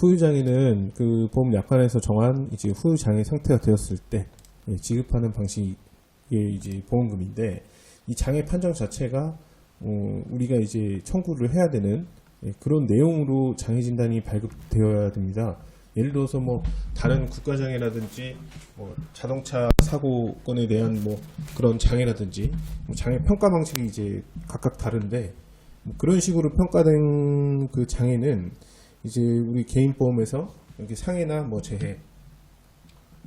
후유장애는 그 보험 약관에서 정한 이제 후유장애 상태가 되었을 때 지급하는 방식의 이제 보험금인데, 이 장애 판정 자체가 우리가 이제 청구를 해야 되는 그런 내용으로 장애 진단이 발급되어야 됩니다. 예를 들어서 뭐 다른 국가장애라든지 뭐 자동차 사고건에 대한 뭐 그런 장애라든지 뭐 장애 평가 방식이 이제 각각 다른데, 뭐 그런 식으로 평가된 그 장애는 이제 우리 개인보험에서 이렇게 상해나 뭐 재해,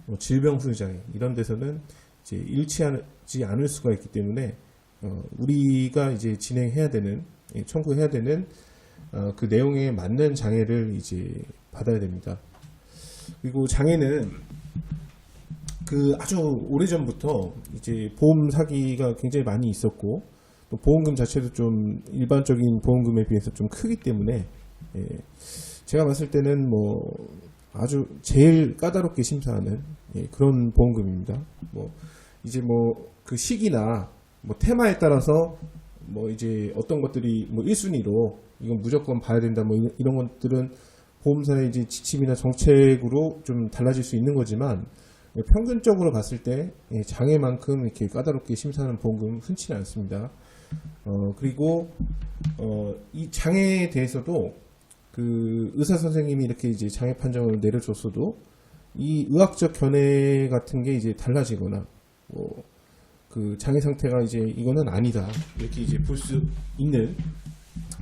뭐 질병 후유장애 이런 데서는 이제 일치하지 않을 수가 있기 때문에 우리가 이제 진행해야 되는, 청구해야 되는 그 내용에 맞는 장애를 이제 받아야 됩니다. 그리고 장애는 그 아주 오래전부터 이제 보험 사기가 굉장히 많이 있었고, 또 보험금 자체도 좀 일반적인 보험금에 비해서 좀 크기 때문에 제가 봤을 때는 뭐 아주 제일 까다롭게 심사하는 그런 보험금입니다. 뭐 이제 뭐 그 시기나 뭐 테마에 따라서 뭐 이제 어떤 것들이 뭐 1순위로 이건 무조건 봐야 된다 뭐 이런 것들은 보험사의 이제 지침이나 정책으로 좀 달라질 수 있는 거지만, 평균적으로 봤을 때 장애만큼 이렇게 까다롭게 심사하는 보험금은 흔치는 않습니다. 그리고 이 장애에 대해서도 그 의사 선생님이 이렇게 이제 장애 판정을 내려줬어도 이 의학적 견해 같은 게 이제 달라지거나 뭐 그 장애 상태가 이제 이거는 아니다 이렇게 이제 볼 수 있는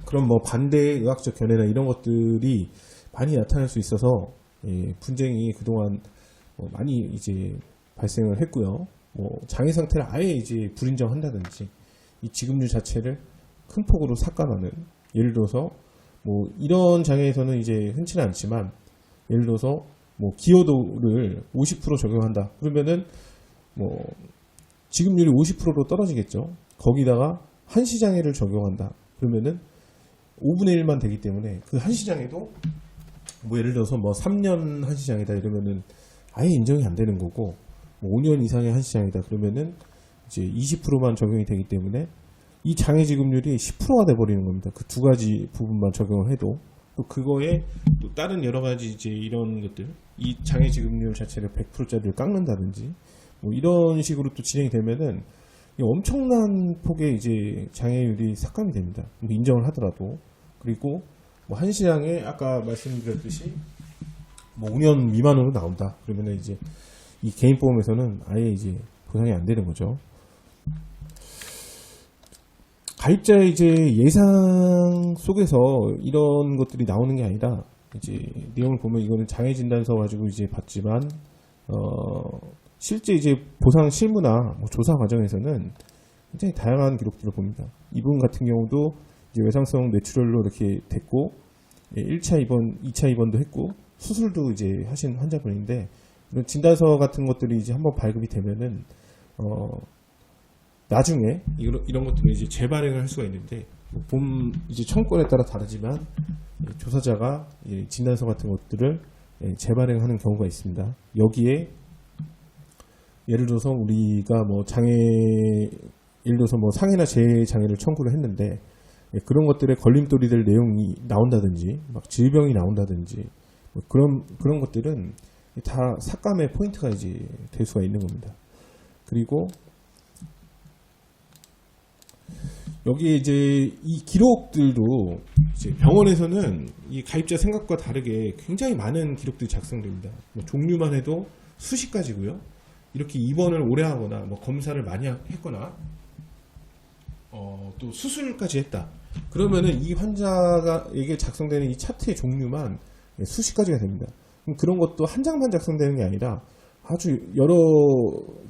그런 뭐 반대의 의학적 견해나 이런 것들이 많이 나타날 수 있어서 분쟁이 그동안 많이 이제 발생을 했고요. 뭐 장애 상태를 아예 이제 불인정한다든지 이 지급률 자체를 큰 폭으로 삭감하는, 예를 들어서 뭐 이런 장애에서는 이제 흔치는 않지만, 예를 들어서 뭐 기여도를 50% 적용한다 그러면은 뭐 지급률이 50%로 떨어지겠죠. 거기다가 한시장애를 적용한다 그러면은 5분의 1만 되기 때문에 그 한시장애도 뭐 예를 들어서 뭐 3년 한시장애다 이러면은 아예 인정이 안 되는 거고, 뭐 5년 이상의 한시장애다 그러면은 이제 20%만 적용이 되기 때문에 이 장애 지급률이 10%가 돼버리는 겁니다. 그 두 가지 부분만 적용을 해도. 또 그거에 또 다른 여러 가지 이제 이런 것들, 이 장애 지급률 자체를 100%짜리를 깎는다든지 뭐 이런 식으로 또 진행이 되면은 엄청난 폭의 이제 장애율이 삭감이 됩니다. 뭐 인정을 하더라도. 그리고 뭐 한시장에 아까 말씀드렸듯이 뭐 5년 미만으로 나온다 그러면은 이제 이 개인보험에서는 아예 이제 보상이 안 되는 거죠. 가입자의 이제 예상 속에서 이런 것들이 나오는 게 아니라, 이제 내용을 보면 이거는 장애 진단서 가지고 이제 봤지만 실제 이제 보상 실무나 뭐 조사 과정에서는 굉장히 다양한 기록들을 봅니다. 이분 같은 경우도 이제 외상성 뇌출혈로 이렇게 됐고 1차 입원, 2차 입원도 했고 수술도 이제 하신 환자분인데, 이런 진단서 같은 것들이 이제 한번 발급이 되면은 나중에 이런 것들을 이제 재발행을 할 수가 있는데, 본 이제 청구권에 따라 다르지만 조사자가 진단서 같은 것들을 재발행하는 경우가 있습니다. 여기에 예를 들어서 우리가 뭐 장애, 예를 들어서 뭐 상해나 재해 장애를 청구를 했는데 그런 것들에 걸림돌이 될 내용이 나온다든지 막 질병이 나온다든지 뭐 그런 것들은 다 삭감의 포인트가 이제 될 수가 있는 겁니다. 그리고 여기에 이제 이 기록들도 이제 병원에서는 이 가입자 생각과 다르게 굉장히 많은 기록들이 작성됩니다. 뭐 종류만 해도 수십 가지고요. 이렇게 입원을 오래 하거나 뭐 검사를 많이 했거나 또 수술까지 했다 그러면은 이 환자에게 작성되는 이 차트의 종류만 수십 가지가 됩니다. 그런 것도 한 장만 작성되는 게 아니라 아주 여러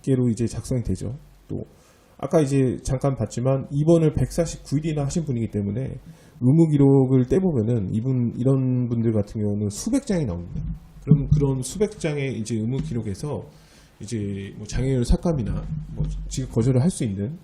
개로 이제 작성이 되죠. 또 아까 이제 잠깐 봤지만 입원을 149일이나 하신 분이기 때문에 의무 기록을 떼보면은 이런 분들 같은 경우는 수백 장이 나옵니다. 그럼 그런 수백 장의 이제 의무 기록에서 이제 뭐 장애율 삭감이나 뭐 지급 거절을 할 수 있는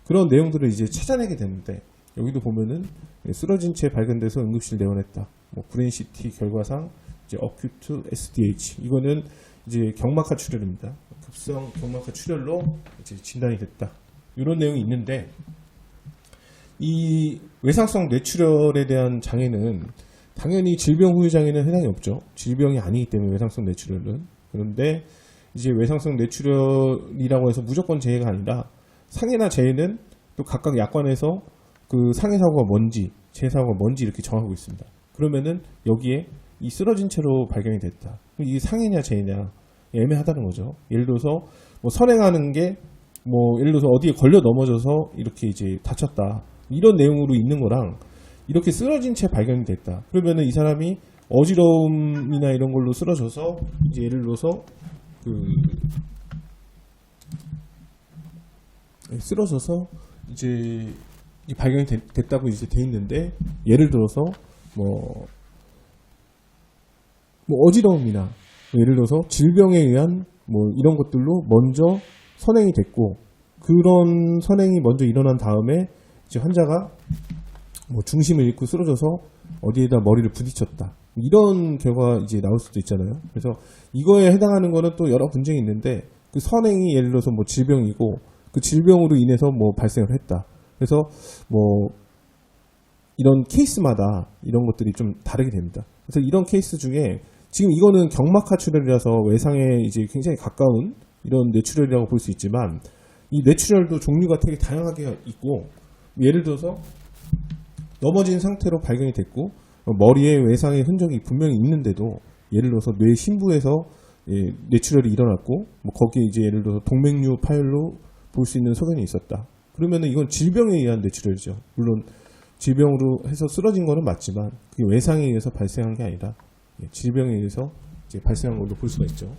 그런 내용들을 이제 찾아내게 되는데, 여기도 보면은 쓰러진 채 발견돼서 응급실 내원했다. 뭐 브레인 CT 결과상 이제 어큐트 SDH, 이거는 이제 경막하 출혈입니다. 급성 경막하 출혈로 이제 진단이 됐다. 이런 내용이 있는데, 이 외상성 뇌출혈에 대한 장애는 당연히 질병 후유장애는 해당이 없죠. 질병이 아니기 때문에 외상성 뇌출혈은. 그런데 이제 외상성 뇌출혈이라고 해서 무조건 재해가 아니라 상해나 재해는 또 각각 약관에서 그 상해 사고가 뭔지 재해 사고가 뭔지 이렇게 정하고 있습니다. 그러면은 여기에 이 쓰러진 채로 발견이 됐다. 이게 상해냐 재해냐 애매하다는 거죠. 예를 들어서 뭐 선행하는 게 뭐 예를 들어서 어디에 걸려 넘어져서 이렇게 이제 다쳤다. 이런 내용으로 있는 거랑 이렇게 쓰러진 채 발견이 됐다. 그러면은 이 사람이 어지러움이나 이런 걸로 쓰러져서 이제 예를 들어서 쓰러져서 이제 발견이 됐다고 이제 돼 있는데 예를 들어서 뭐 어지러움이나 예를 들어서 질병에 의한 뭐 이런 것들로 먼저 선행이 됐고 그런 선행이 먼저 일어난 다음에 이제 환자가 뭐 중심을 잃고 쓰러져서 어디에다 머리를 부딪혔다. 이런 결과가 이제 나올 수도 있잖아요. 그래서 이거에 해당하는 거는 또 여러 분쟁이 있는데 그 선행이 예를 들어서 뭐 질병이고 그 질병으로 인해서 뭐 발생을 했다. 그래서 뭐 이런 케이스마다 이런 것들이 좀 다르게 됩니다. 그래서 이런 케이스 중에 지금 이거는 경막하출혈이라서 외상에 이제 굉장히 가까운 이런 뇌출혈이라고 볼 수 있지만 이 뇌출혈도 종류가 되게 다양하게 있고 예를 들어서 넘어진 상태로 발견이 됐고 머리에 외상의 흔적이 분명히 있는데도 예를 들어서 뇌 심부에서 뇌출혈이 일어났고 뭐 거기에 이제 예를 들어서 동맥류 파열로 볼 수 있는 소견이 있었다. 그러면은 이건 질병에 의한 뇌출혈이죠. 물론 질병으로 해서 쓰러진 거는 맞지만 그게 외상에 의해서 발생한 게 아니라 질병에 의해서 이제 발생한 걸로 볼 수가 있죠.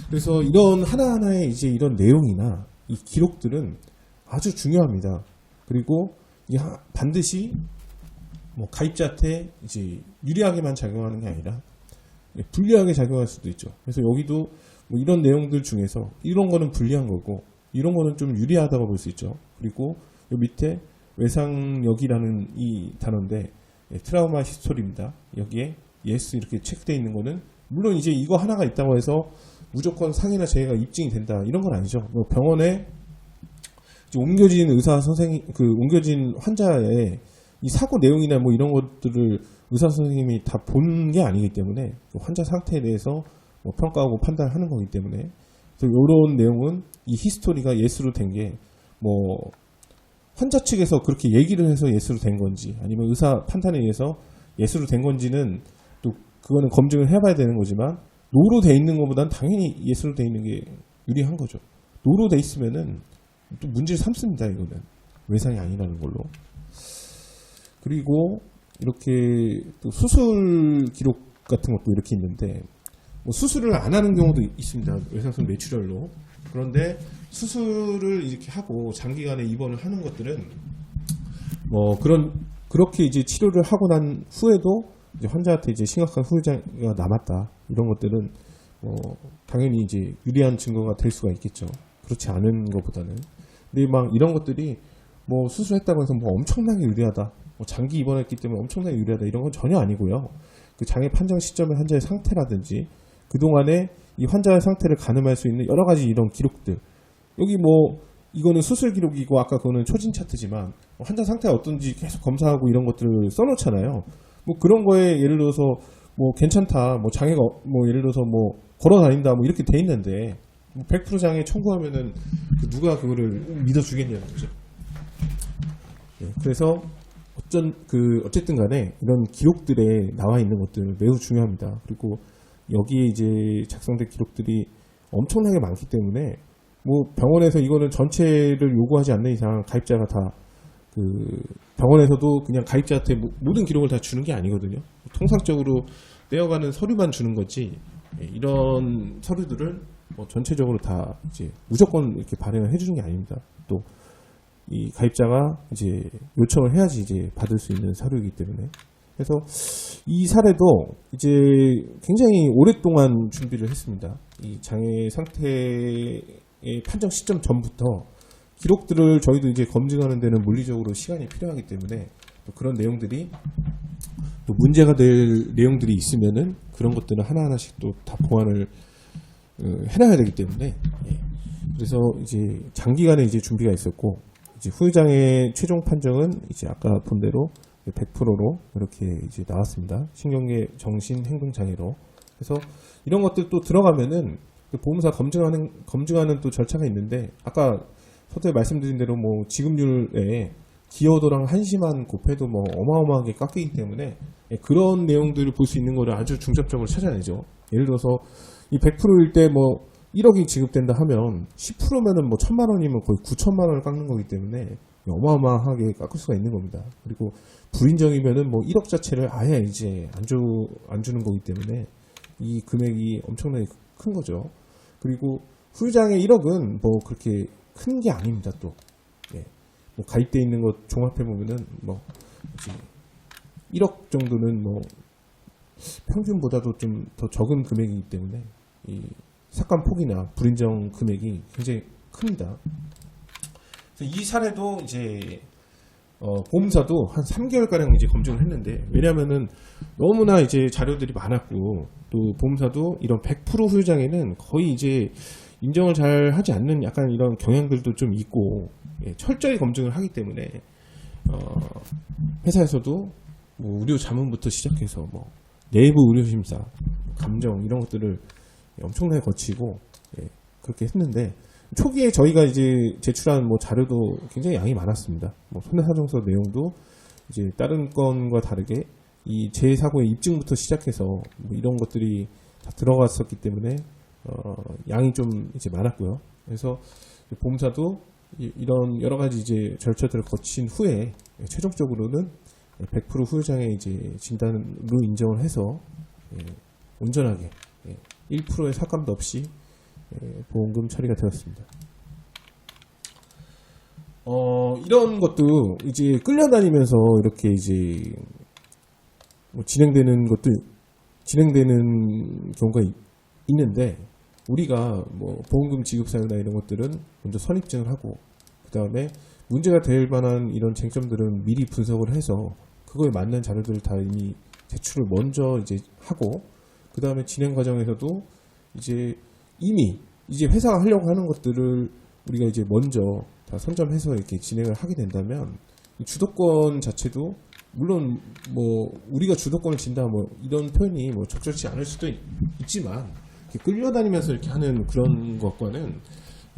그래서 이런 하나하나의 이제 이런 내용이나 이 기록들은 아주 중요합니다. 그리고 반드시 뭐 가입자한테 이제 유리하게만 작용하는 게 아니라 불리하게 작용할 수도 있죠. 그래서 여기도 뭐 이런 내용들 중에서 이런 거는 불리한 거고 이런 거는 좀 유리하다고 볼 수 있죠. 그리고 요 밑에 외상력이라는 이 단어인데 트라우마 히스토리입니다. 여기에 yes 이렇게 체크되어 있는 거는 물론 이제 이거 하나가 있다고 해서 무조건 상해나 재해가 입증이 된다 이런 건 아니죠. 뭐 병원에 옮겨진 의사 선생님 옮겨진 환자의 이 사고 내용이나 뭐 이런 것들을 의사 선생님이 다 본 게 아니기 때문에 환자 상태에 대해서 뭐 평가하고 판단하는 거기 때문에 그래서 이런 내용은 이 히스토리가 예스로 된 게 뭐 환자 측에서 그렇게 얘기를 해서 예스로 된 건지 아니면 의사 판단에 의해서 예스로 된 건지는 또 그거는 검증을 해봐야 되는 거지만 노로 돼 있는 것보다는 당연히 예스로 돼 있는 게 유리한 거죠. 노로 돼 있으면은 또 문제를 삼습니다. 이거는 외상이 아니라는 걸로. 그리고 이렇게 또 수술 기록 같은 것도 이렇게 있는데 뭐 수술을 안 하는 경우도 있습니다. 외상성 뇌출혈로. 그런데 수술을 이렇게 하고 장기간에 입원을 하는 것들은 뭐 그렇게 이제 치료를 하고 난 후에도 이제 환자한테 이제 심각한 후유장애가 남았다. 이런 것들은 당연히 이제 유리한 증거가 될 수가 있겠죠. 그렇지 않은 것보다는. 근데 막 이런 것들이 뭐 수술했다고 해서 뭐 엄청나게 유리하다. 뭐 장기 입원했기 때문에 엄청나게 유리하다. 이런 건 전혀 아니고요. 그 장애 판정 시점의 환자의 상태라든지 그동안에 이 환자의 상태를 가늠할 수 있는 여러 가지 이런 기록들. 여기 뭐 이거는 수술 기록이고 아까 그거는 초진 차트지만 환자 상태가 어떤지 계속 검사하고 이런 것들을 써놓잖아요. 뭐 그런 거에 예를 들어서 뭐 괜찮다. 뭐 장애가 뭐 예를 들어서 뭐 걸어 다닌다. 뭐 이렇게 돼 있는데 뭐 100% 장애 청구하면은 누가 그거를 믿어주겠냐는 거죠. 네, 그래서 어쨌든 간에 이런 기록들에 나와 있는 것들은 매우 중요합니다. 그리고 여기에 이제 작성된 기록들이 엄청나게 많기 때문에 뭐 병원에서 이거는 전체를 요구하지 않는 이상 가입자가 다 병원에서도 그냥 가입자한테 모든 기록을 다 주는 게 아니거든요. 통상적으로 떼어가는 서류만 주는 거지 이런 서류들을 뭐 전체적으로 다 이제 무조건 이렇게 발행을 해주는 게 아닙니다. 또 이 가입자가 이제 요청을 해야지 이제 받을 수 있는 서류이기 때문에 그래서 이 사례도 이제 굉장히 오랫동안 준비를 했습니다. 이 장애 상태의 판정 시점 전부터 기록들을 저희도 이제 검증하는 데는 물리적으로 시간이 필요하기 때문에 또 그런 내용들이 또 문제가 될 내용들이 있으면은 그런 것들은 하나하나씩 또 다 보완을 해놔야 되기 때문에 그래서 이제 장기간에 이제 준비가 있었고 이제 후유장애 최종 판정은 이제 아까 본 대로 100%로 이렇게 이제 나왔습니다. 신경계 정신 행동 장애로. 그래서 이런 것들 또 들어가면은 그 보험사 검증하는 또 절차가 있는데, 아까 서두에 말씀드린 대로 뭐 지급률에 기여도랑 한시만 곱해도 뭐 어마어마하게 깎이기 때문에 그런 내용들을 볼 수 있는 거를 아주 중점적으로 찾아내죠. 예를 들어서 이 100%일 때 뭐 1억이 지급된다 하면 10%면은 뭐 1,000만 원이면 거의 9천만 원을 깎는 거기 때문에 어마어마하게 깎을 수가 있는 겁니다. 그리고 불인정이면은 뭐 1억 자체를 아예 이제 안 주는 거기 때문에 이 금액이 엄청나게 큰 거죠. 그리고 후유장애 1억은 뭐 그렇게 큰 게 아닙니다. 또 뭐 가입돼 있는 것 종합해 보면은 뭐 1억 정도는 뭐 평균보다도 좀 더 적은 금액이기 때문에 이 삭감 폭이나 불인정 금액이 굉장히 큽니다. 그래서 이 사례도 이제 보험사도 한 3개월가량 이제 검증을 했는데, 왜냐면은 너무나 이제 자료들이 많았고, 또 보험사도 이런 100% 후유장애는 거의 이제 인정을 잘 하지 않는 약간 이런 경향들도 좀 있고, 철저히 검증을 하기 때문에, 회사에서도 뭐 의료 자문부터 시작해서 뭐 내부 의료심사, 감정 이런 것들을 엄청나게 거치고 그렇게 했는데, 초기에 저희가 이제 제출한 뭐 자료도 굉장히 양이 많았습니다. 뭐 손해사정서 내용도 이제 다른 건과 다르게 이 재사고의 입증부터 시작해서 뭐 이런 것들이 다 들어갔었기 때문에 양이 좀 이제 많았고요. 그래서 보험사도 이런 여러 가지 이제 절차들을 거친 후에 최종적으로는 100% 후유장애 이제 진단으로 인정을 해서 온전하게 1%의 삭감도 없이 보험금 처리가 되었습니다. 이런 것도 이제 끌려다니면서 이렇게 이제 뭐 진행되는 경우가 있는데, 우리가 뭐 보험금 지급 사유나 이런 것들은 먼저 선입증을 하고, 그 다음에 문제가 될 만한 이런 쟁점들은 미리 분석을 해서 그거에 맞는 자료들을 다 이미 제출을 먼저 이제 하고, 그 다음에 진행 과정에서도 이제 이미 이제 회사가 하려고 하는 것들을 우리가 이제 먼저 다 선점해서 이렇게 진행을 하게 된다면, 이 주도권 자체도 물론 뭐 우리가 주도권을 진다 뭐 이런 표현이 뭐 적절치 않을 수도 있지만, 이렇게 끌려다니면서 이렇게 하는 그런 것과는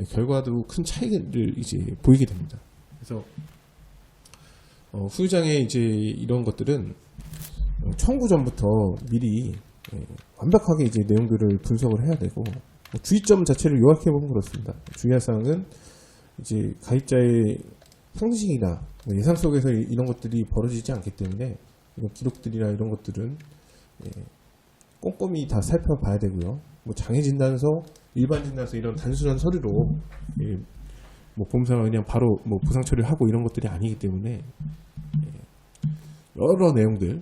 결과도 큰 차이를 이제 보이게 됩니다. 그래서 후유장애 이제 이런 것들은 청구 전부터 미리 완벽하게 이제 내용들을 분석을 해야 되고, 주의점 자체를 요약해 보면 그렇습니다. 주의할 사항은 이제 가입자의 상식이나 예상 속에서 이런 것들이 벌어지지 않기 때문에 이런 기록들이나 이런 것들은 꼼꼼히 다 살펴봐야 되고요. 뭐 장애 진단서, 일반 진단서 이런 단순한 서류로 뭐 보험사가 그냥 바로 뭐 보상 처리를 하고 이런 것들이 아니기 때문에 여러 내용들,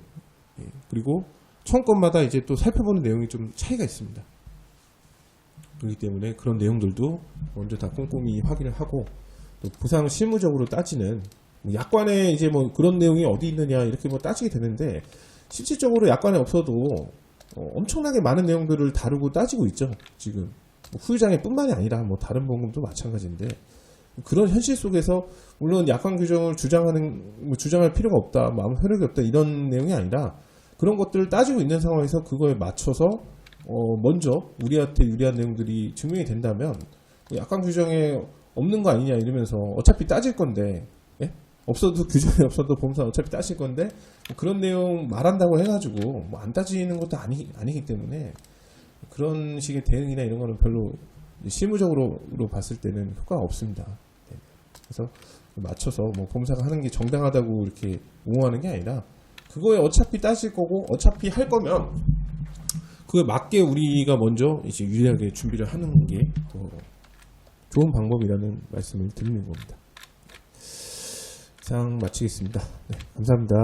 그리고 청건마다 이제 또 살펴보는 내용이 좀 차이가 있습니다. 그렇기 때문에 그런 내용들도 먼저 다 꼼꼼히 확인을 하고, 또 보상 실무적으로 따지는 뭐 약관에 이제 뭐 그런 내용이 어디 있느냐 이렇게 뭐 따지게 되는데, 실질적으로 약관에 없어도 엄청나게 많은 내용들을 다루고 따지고 있죠. 지금 뭐 후유장애뿐만이 아니라 뭐 다른 보험금도 마찬가지인데, 그런 현실 속에서 물론 약관 규정을 주장할 필요가 없다, 뭐 아무 효력이 없다 이런 내용이 아니라, 그런 것들을 따지고 있는 상황에서 그거에 맞춰서 먼저 우리한테 유리한 내용들이 증명이 된다면, 약관 규정에 없는 거 아니냐 이러면서 어차피 따질 건데, 없어도 규정이 없어도 보험사 어차피 따질 건데 뭐 그런 내용 말한다고 해가지고 뭐 안 따지는 것도 아니기 때문에, 그런 식의 대응이나 이런 거는 별로 실무적으로 봤을 때는 효과가 없습니다. 그래서 맞춰서 뭐 보험사가 하는 게 정당하다고 이렇게 옹호하는 게 아니라, 그거에 어차피 따질 거고 어차피 할 거면 그에 맞게 우리가 먼저 이제 유리하게 준비를 하는 게 더 좋은 방법이라는 말씀을 드리는 겁니다. 이상 마치겠습니다. 네, 감사합니다.